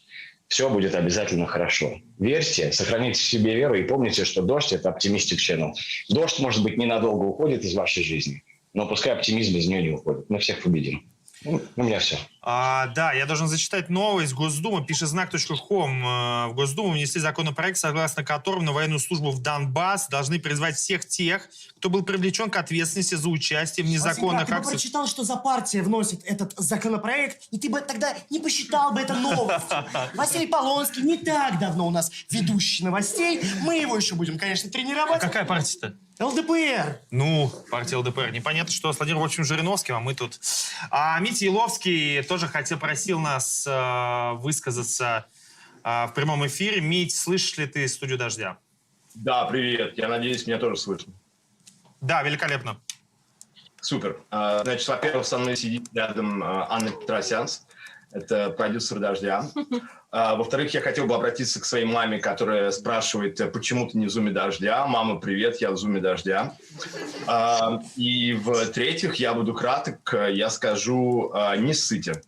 Все будет обязательно хорошо. Верьте, сохраните в себе веру и помните, что «Дождь» — это Optimistic Channel. «Дождь», может быть, ненадолго уходит из вашей жизни, но пускай оптимизм из нее не уходит. Мы всех победим. У меня все. Да, я должен зачитать новость. Госдума, пишет знак.хом. В Госдуму внесли законопроект, согласно которому на военную службу в Донбасс должны призвать всех тех, кто был привлечен к ответственности за участие в незаконных Ты бы акциях. прочитал, что за партия вносит этот законопроект, и ты бы тогда не посчитал бы это новостью. Василий Полонский не так давно у нас ведущий новостей. Мы его еще будем, конечно, тренировать. А какая партия-то? ЛДПР. Ну, партия ЛДПР. Непонятно, что с Владимиром Владимировичем Жириновским, а мы тут. Митя Еловский тоже просил нас высказаться в прямом эфире. Мить, слышишь ли ты студию «Дождя»? Да, привет. Я надеюсь, меня тоже слышно. Да, великолепно. Супер. Значит, во-первых, со мной сидит рядом Анна Петросян. Это продюсер «Дождя». Во-вторых, я хотел бы обратиться к своей маме, которая спрашивает, почему ты не в зуме «Дождя». Мама, привет, я в зуме «Дождя». И в-третьих, я буду краток, я скажу, не ссыте.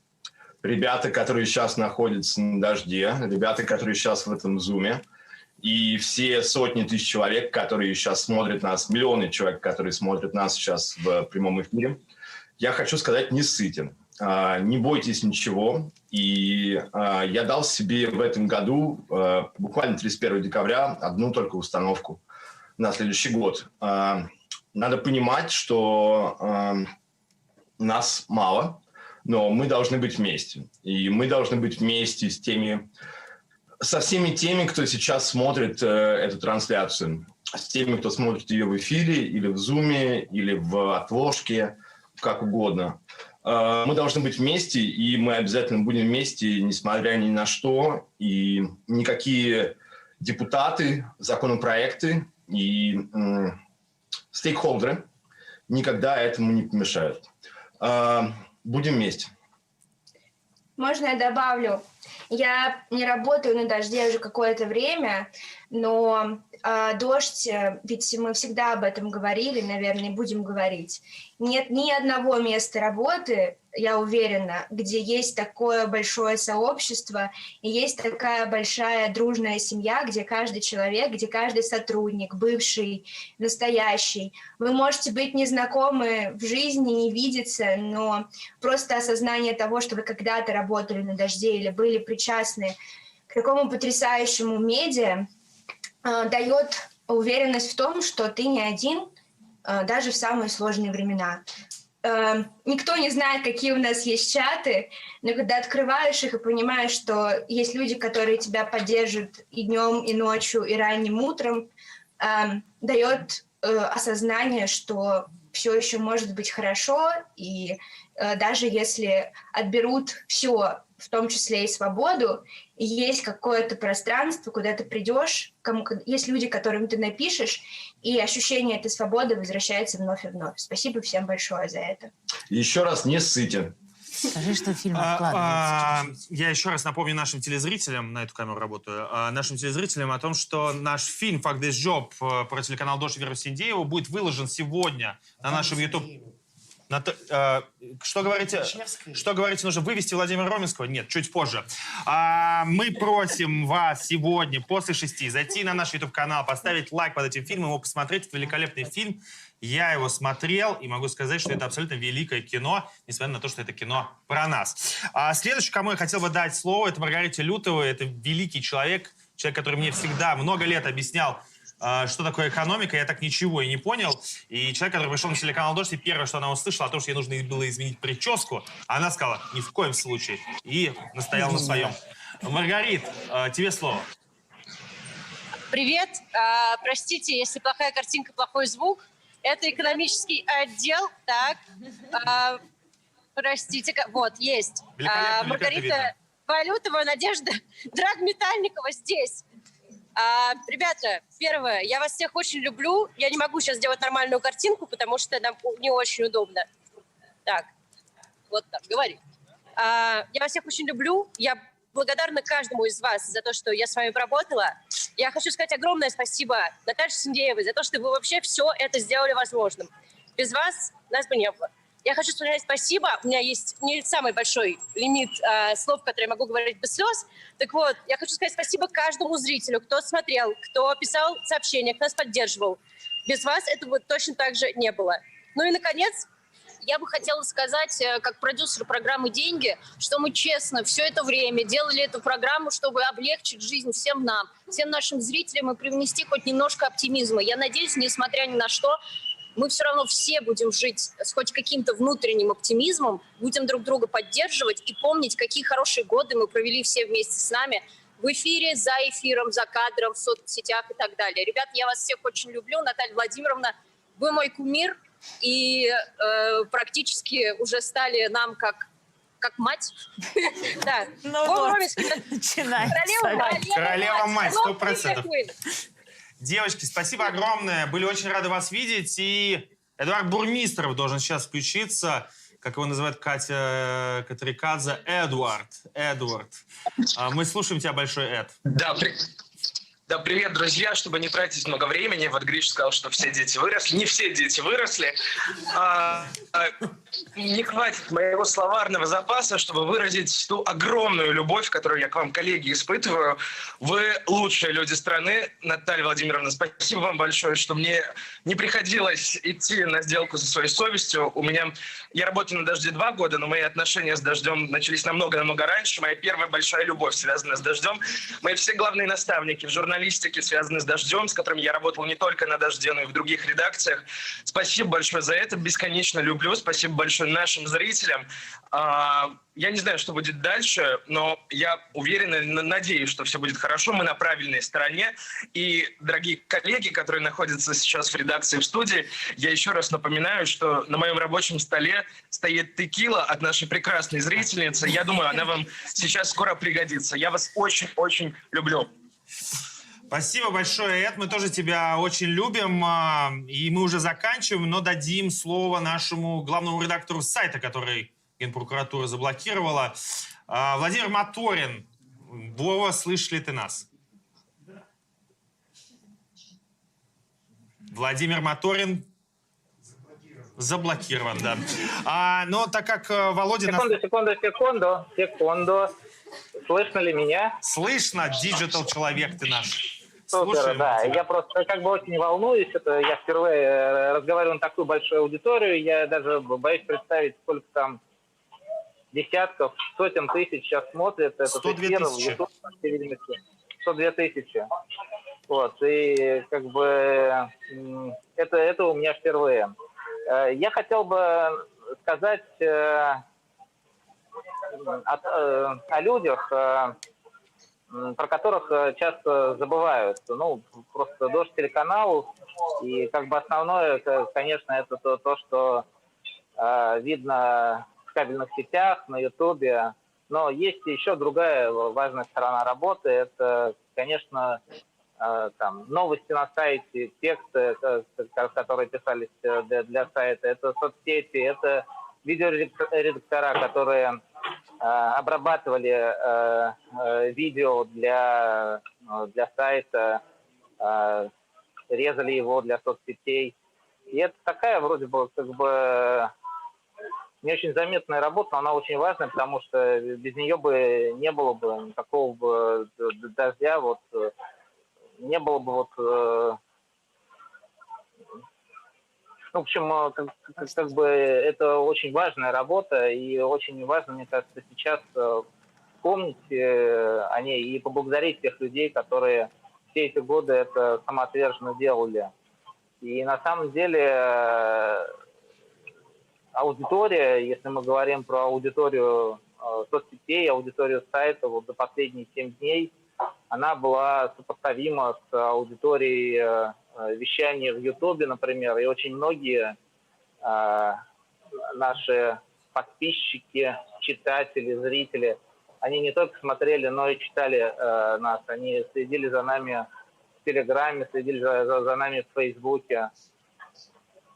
Ребята, которые сейчас находятся на «Дожде», ребята, которые сейчас в этом зуме, и все сотни тысяч человек, которые сейчас смотрят нас, миллионы человек, которые смотрят нас сейчас в прямом эфире, я хочу сказать, не ссыте. Не бойтесь ничего. И я дал себе в этом году, буквально 31 декабря, одну только установку на следующий год. Надо понимать, что нас мало, но мы должны быть вместе. И мы должны быть вместе со всеми теми, кто сейчас смотрит эту трансляцию. С теми, кто смотрит ее в эфире, или в зуме, или в отложке, как угодно. Мы должны быть вместе, и мы обязательно будем вместе, несмотря ни на что. И никакие депутаты, законопроекты и стейкхолдеры никогда этому не помешают. Будем вместе. Можно я добавлю? Я не работаю на «Дожде» уже какое-то время, но «Дождь», ведь мы всегда об этом говорили, наверное, будем говорить. Нет ни одного места работы, я уверена, где есть такое большое сообщество и есть такая большая дружная семья, где каждый человек, где каждый сотрудник, бывший, настоящий. Вы можете быть незнакомы в жизни, не видеться, но просто осознание того, что вы когда-то работали на «Дожде» или были причастны к такому потрясающему медиа, дает уверенность в том, что ты не один, даже в самые сложные времена. Никто не знает, какие у нас есть чаты, но когда открываешь их и понимаешь, что есть люди, которые тебя поддерживают и днем, и ночью, и ранним утром, дает осознание, что все еще может быть хорошо, и даже если отберут все, в том числе и свободу, и есть какое-то пространство, куда ты придешь, есть люди, которым ты напишешь, и ощущение этой свободы возвращается вновь и вновь. Спасибо всем большое за это. Еще раз не ссыте. Скажи, что фильм откладывается. Я еще раз напомню нашим телезрителям, на эту камеру работаю, нашим телезрителям о том, что наш фильм «Fuck this job» про телеканал «Дождь» Веры Синдеева будет выложен сегодня на нашем YouTube. Что говорите? Что говорите? Нужно вывести Владимира Роменского? Нет, чуть позже. Мы просим вас сегодня после 6 зайти на наш YouTube-канал, поставить лайк под этим фильмом, его посмотреть. Это великолепный фильм. Я его смотрел и могу сказать, что это абсолютно великое кино, несмотря на то, что это кино про нас. Следующий, кому я хотел бы дать слово, это Маргарита Лютова. Это великий человек, который мне всегда много лет объяснял, что такое экономика, я так ничего и не понял. И человек, который пришел на телеканал «Дождь», и первое, что она услышала, о том, что ей нужно было изменить прическу, она сказала, ни в коем случае. И настояла на своем. Маргарит, тебе слово. Привет. Простите, если плохая картинка, плохой звук. Это экономический отдел. Так. Простите. Вот, есть. Маргарита Валютова, Надежда Драгметальникова здесь. Ребята, первое, я вас всех очень люблю. Я не могу сейчас сделать нормальную картинку, потому что нам не очень удобно. Так, вот так, говори. Я вас всех очень люблю. Я благодарна каждому из вас за то, что я с вами поработала. Я хочу сказать огромное спасибо Наташе Синдеевой за то, что вы вообще все это сделали возможным. Без вас нас бы не было. Я хочу сказать спасибо. У меня есть не самый большой лимит слов, которые я могу говорить без слез. Так вот, я хочу сказать спасибо каждому зрителю, кто смотрел, кто писал сообщения, кто нас поддерживал. Без вас этого точно так же не было. Ну и, наконец, я бы хотела сказать, как продюсер программы «Деньги», что мы честно все это время делали эту программу, чтобы облегчить жизнь всем нам, всем нашим зрителям и привнести хоть немножко оптимизма. Я надеюсь, несмотря ни на что, мы все равно все будем жить с хоть каким-то внутренним оптимизмом, будем друг друга поддерживать и помнить, какие хорошие годы мы провели все вместе с нами в эфире, за эфиром, за кадром, в соцсетях и так далее. Ребят, я вас всех очень люблю. Наталья Владимировна, вы мой кумир, и практически уже стали нам как мать. Да. Королева-мать, 100%. Девочки, спасибо огромное. Были очень рады вас видеть. И Эдуард Бурмистров должен сейчас включиться. Как его называет Катя Катрикадзе, Эдуард. Мы слушаем тебя, большой Эд. Да, привет, друзья. Чтобы не тратить много времени, вот Гриш сказал, что все дети выросли. Не все дети выросли. Не хватит моего словарного запаса, чтобы выразить ту огромную любовь, которую я к вам, коллеги, испытываю. Вы лучшие люди страны. Наталья Владимировна, спасибо вам большое, что мне не приходилось идти на сделку со своей совестью. Я работаю на «Дожде» 2 года, но мои отношения с «Дождем» начались намного-намного раньше. Моя первая большая любовь связана с «Дождем». Мои все главные наставники в журналистике связаны с «Дождем», с которыми я работал не только на «Дожде», но и в других редакциях. Спасибо большое за это. Бесконечно люблю. Спасибо большое нашим зрителям. Я не знаю, что будет дальше, но я уверен и надеюсь, что все будет хорошо. Мы на правильной стороне. И, дорогие коллеги, которые находятся сейчас в редакции, в студии, я еще раз напоминаю, что на моем рабочем столе стоит текила от нашей прекрасной зрительницы. Я думаю, она вам сейчас скоро пригодится. Я вас очень-очень люблю. Спасибо большое, Эд. Мы тоже тебя очень любим. И мы уже заканчиваем, но дадим слово нашему главному редактору сайта, который Генпрокуратура заблокировала. Владимир Моторин. Вова, слышишь ли ты нас? Владимир Моторин заблокирован, да. Но так как Володя... Секунду. Слышно ли меня? Слышно, диджитал-человек ты наш. Супер, Слушаем, да. тебя. Я просто очень волнуюсь. Я впервые разговариваю на такую большую аудиторию. Я даже боюсь представить, сколько там десятков, сотен тысяч сейчас смотрят этот эфир в YouTube, по всей видимости. 102 тысячи. Вот. И это у меня впервые. Я хотел бы сказать о людях, про которых часто забывают. Просто «Дождь» телеканал, и основное, конечно, это то, что видно в кабельных сетях, на Ютубе. Но есть еще другая важная сторона работы. Это, конечно, новости на сайте, тексты, которые писались для сайта, это соцсети, это видеоредактора, которые обрабатывали видео для сайта, резали его для соцсетей. И это такая вроде бы не очень заметная работа, но она очень важная, потому что без нее бы не было бы никакого бы «Дождя», не было бы в общем, это очень важная работа, и очень важно, мне кажется, сейчас помнить о ней и поблагодарить тех людей, которые все эти годы это самоотверженно делали. И на самом деле аудитория, если мы говорим про аудиторию соцсетей, аудиторию сайта, за последние 7 дней она была сопоставима с аудиторией вещания в Ютубе, например, и очень многие наши подписчики, читатели, зрители, они не только смотрели, но и читали нас, они следили за нами в Телеграме, следили за нами в Фейсбуке.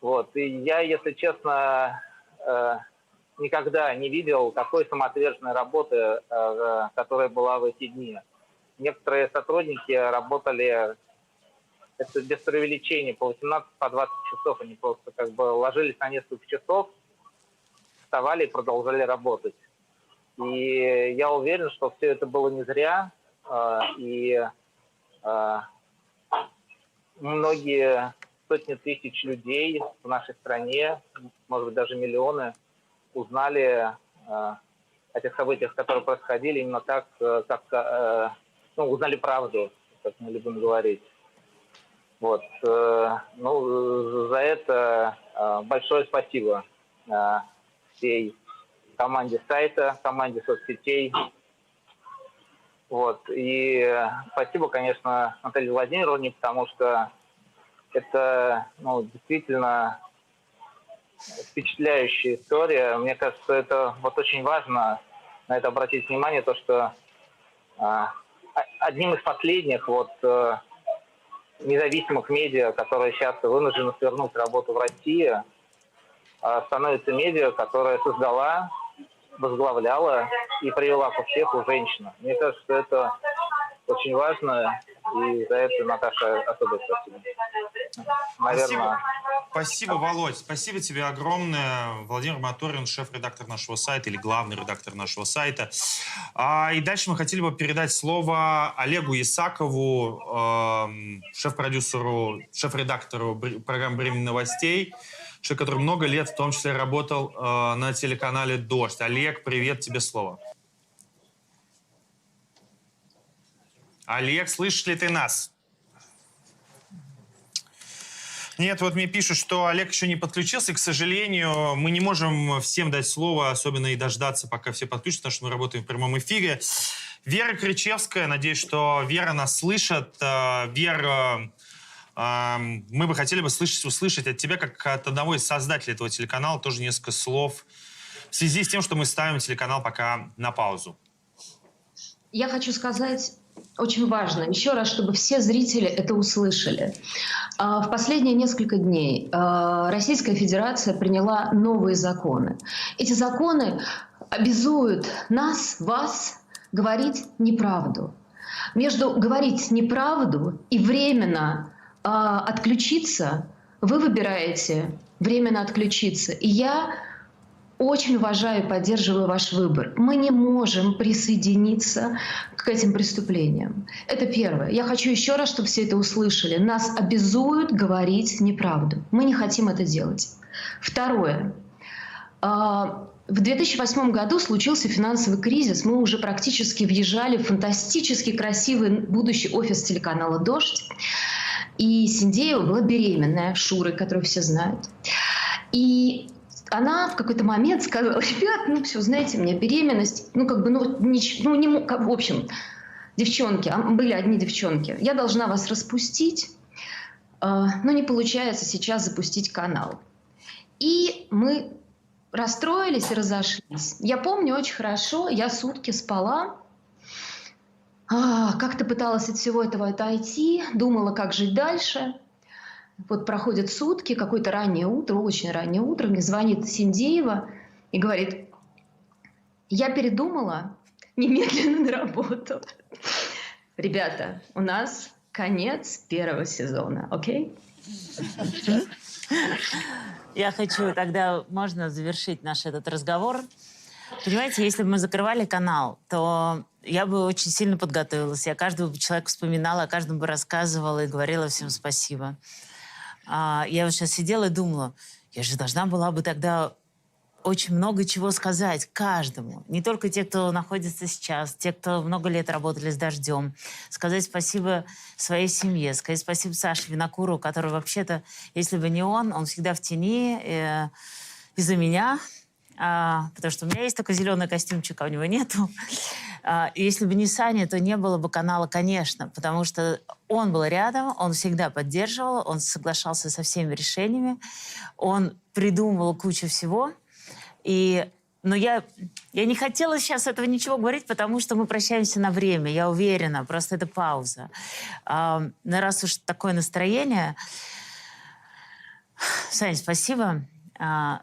Вот. И я, если честно, никогда не видел такой самоотверженной работы, которая была в эти дни. Некоторые сотрудники работали, это без преувеличения, по 18-20 часов. Они просто как бы ложились на несколько часов, вставали и продолжали работать. И я уверен, что все это было не зря. И многие сотни тысяч людей в нашей стране, может быть, даже миллионы, узнали о тех событиях, которые происходили именно так, как узнали правду, как мы любим говорить. Вот. Ну, за это большое спасибо всей команде сайта, команде соцсетей. Вот. И спасибо, конечно, Наталье Владимировне, потому что это действительно впечатляющая история. Мне кажется, это вот очень важно на это обратить внимание, то, что одним из последних независимых медиа, которые сейчас вынуждены свернуть работу в России, становится медиа, которая создала, возглавляла и привела к успеху женщину. Мне кажется, что это очень важно, и за это, Наташа, особое спасибо. Наверное... Спасибо, Володь. Спасибо тебе огромное. Владимир Моторин, шеф-редактор нашего сайта или главный редактор нашего сайта. И дальше мы хотели бы передать слово Олегу Исакову, шеф-продюсеру, шеф-редактору программы «Время новостей», человек, который много лет в том числе работал на телеканале «Дождь». Олег, привет, тебе слово. Олег, слышишь ли ты нас? Нет, вот мне пишут, что Олег еще не подключился. И, к сожалению, мы не можем всем дать слово, особенно и дождаться, пока все подключатся, потому что мы работаем в прямом эфире. Вера Кричевская, надеюсь, что Вера нас слышит. Вера, мы бы хотели бы услышать от тебя, как от одного из создателей этого телеканала, тоже несколько слов в связи с тем, что мы ставим телеканал пока на паузу. Я хочу сказать... Очень важно, еще раз, чтобы все зрители это услышали. В последние несколько дней Российская Федерация приняла новые законы. Эти законы обязуют нас, вас, говорить неправду. Между говорить неправду и временно отключиться вы выбираете временно отключиться. И я очень уважаю и поддерживаю ваш выбор. Мы не можем присоединиться к этим преступлениям. Это первое. Я хочу еще раз, чтобы все это услышали. Нас обязуют говорить неправду. Мы не хотим это делать. Второе. В 2008 году случился финансовый кризис. Мы уже практически въезжали в фантастически красивый будущий офис телеканала «Дождь». И Синдеева была беременная, Шурой, которую все знают. И она в какой-то момент сказала: ребят, все, знаете, у меня беременность, в общем, девчонки, были одни девчонки, я должна вас распустить, но не получается сейчас запустить канал. И мы расстроились и разошлись. Я помню очень хорошо, я сутки спала, как-то пыталась от всего этого отойти, думала, как жить дальше. Вот проходят сутки, какое-то раннее утро, очень раннее утро, мне звонит Синдеева и говорит: я передумала, немедленно на работу. Ребята, у нас конец первого сезона, окей? Я хочу тогда, можно завершить наш этот разговор. Понимаете, если бы мы закрывали канал, то я бы очень сильно подготовилась. Я каждого человека вспоминала, каждому бы рассказывала и говорила всем спасибо. Я вот сейчас сидела и думала, я же должна была бы тогда очень много чего сказать каждому. Не только те, кто находится сейчас, те, кто много лет работали с «Дождем». Сказать спасибо своей семье, сказать спасибо Саше Винокуру, который вообще-то, если бы не он всегда в тени из-за меня потому что у меня есть только зеленый костюмчик, а у него нету. И если бы не Саня, то не было бы канала, конечно, потому что он был рядом, он всегда поддерживал, он соглашался со всеми решениями, он придумывал кучу всего. Но я не хотела сейчас этого ничего говорить, потому что мы прощаемся на время, я уверена, просто это пауза. Но раз уж такое настроение... Сань, спасибо.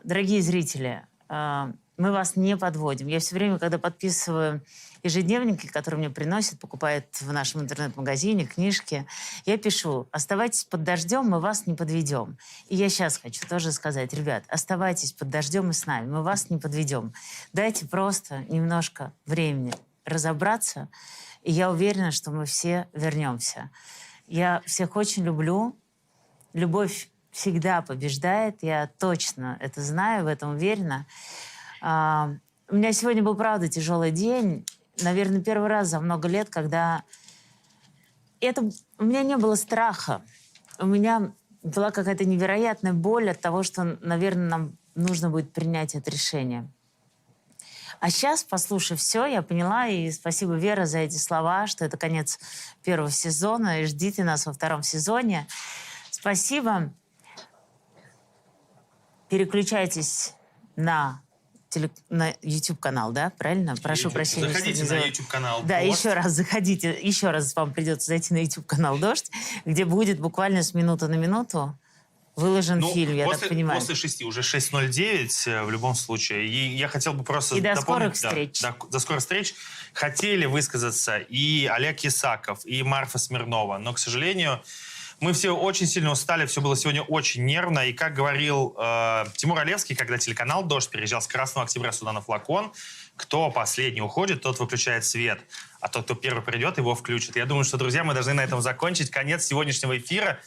Дорогие зрители, мы вас не подводим. Я все время, когда подписываю ежедневники, которые мне приносят, покупают в нашем интернет-магазине книжки, я пишу: оставайтесь под дождем, мы вас не подведем. И я сейчас хочу тоже сказать: ребят, оставайтесь под дождем и с нами, мы вас не подведем. Дайте просто немножко времени разобраться, и я уверена, что мы все вернемся. Я всех очень люблю. Любовь всегда побеждает, я точно это знаю, в этом уверена. У меня сегодня был, правда, тяжелый день. Наверное, первый раз за много лет, когда... У меня не было страха. У меня была какая-то невероятная боль от того, что, наверное, нам нужно будет принять это решение. А сейчас, послушав все, я поняла, и спасибо, Вера, за эти слова, что это конец первого сезона, и ждите нас во втором сезоне. Спасибо. Переключайтесь на YouTube-канал, да? Правильно? Прошу прощения. Заходите на YouTube-канал. Да, «Дождь». еще раз заходите. Еще раз вам придется зайти на YouTube-канал «Дождь», где будет буквально с минуты на минуту выложен фильм, я так понимаю. После 6, уже 6:09 в любом случае. И я хотел бы просто И до скорых дополнить, встреч. До скорых встреч. Хотели высказаться и Олег Исаков, и Марфа Смирнова, но, к сожалению, мы все очень сильно устали, все было сегодня очень нервно. И как говорил Тимур Олевский, когда телеканал «Дождь» переезжал с Красного Октября сюда на Флакон, кто последний уходит, тот выключает свет, а тот, кто первый придет, его включит. Я думаю, что, друзья, мы должны на этом закончить. Конец сегодняшнего эфира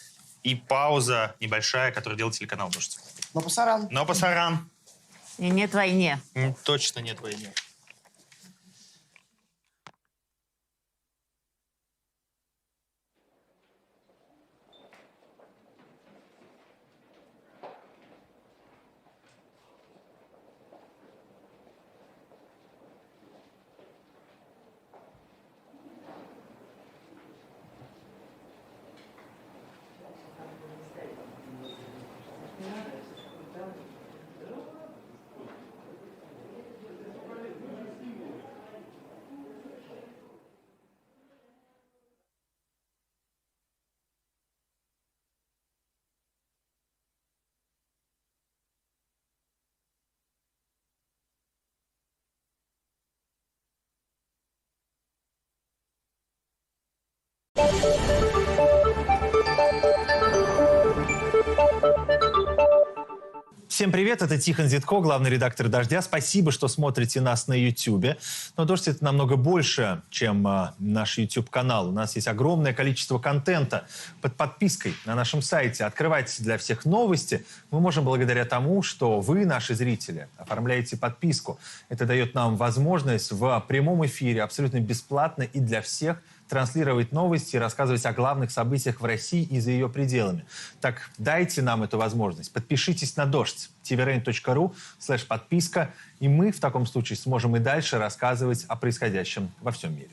и пауза небольшая, которую делает телеканал «Дождь». Но пасаран. Но пасаран. И нет войне. Точно нет войне. Всем привет, это Тихон Зитко, главный редактор «Дождя». Спасибо, что смотрите нас на YouTube. Но «Дождь» — это намного больше, чем наш YouTube-канал. У нас есть огромное количество контента под подпиской на нашем сайте. Открывайте для всех новости. Мы можем благодаря тому, что вы, наши зрители, оформляете подписку. Это дает нам возможность в прямом эфире абсолютно бесплатно и для всех транслировать новости и рассказывать о главных событиях в России и за ее пределами. Так дайте нам эту возможность. Подпишитесь на «Дождь» tvrain.ru/подписка, и мы в таком случае сможем и дальше рассказывать о происходящем во всем мире.